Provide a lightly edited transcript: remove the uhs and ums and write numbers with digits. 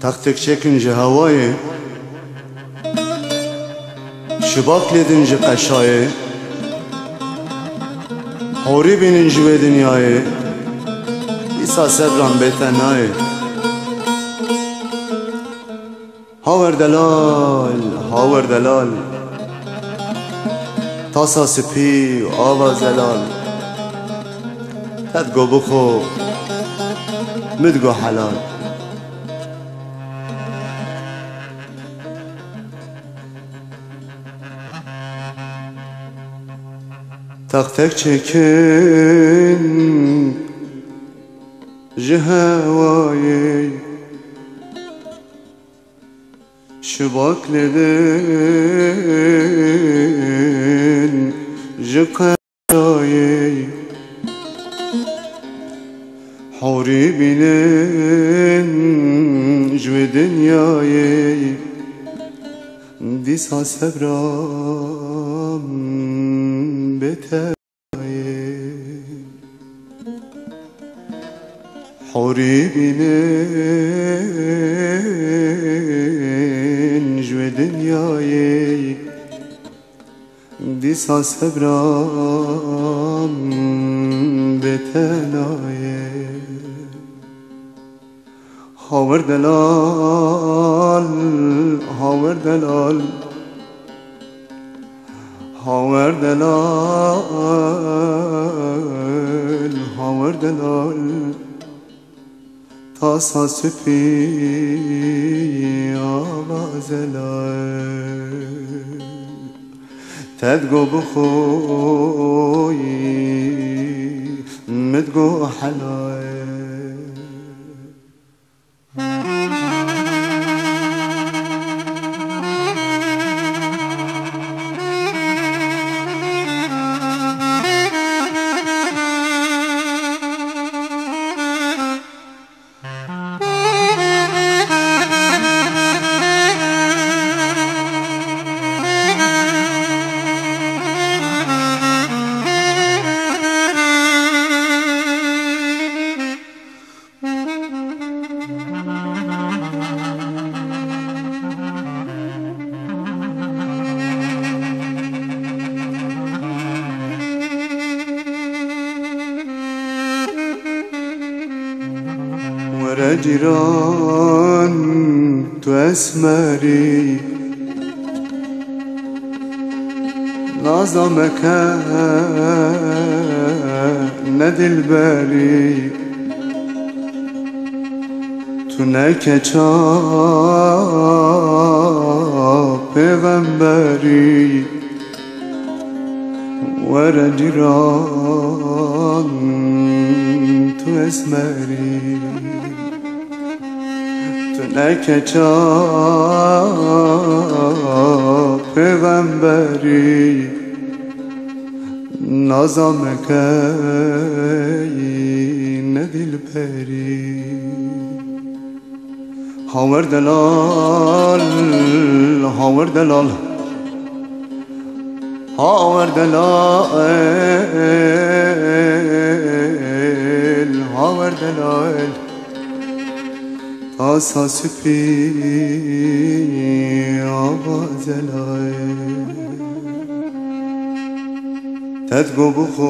تختك چکنج هوای شباك لدنج قشای حوری بیننج به دنیای ایسا صبران بتنای هاور دلال تاسا سپی و آوا زلال تدگو بخو مدگو حلال تختك چکن جهوایی شباك لدن جقايي حوري بينن جو دنياي ديسا صبرام بتاي حوري بينن جو دنياي ديسا صبرام بتناي هاور دلال هاور دلال هاور دلال هاور دلال تاسا سپی آوازلال تدگو بخوی مدگو حلال ورا جيران تو اسمري نظمك ندل بالي تو نکچا پیغمبری ورا جيران تو اسمري نکچا پیغمبری نظامکی ندل پری هاور دلال هاور دلال هاور دلال هاور دلال تاسا سپی آوازلای تدگو بخوی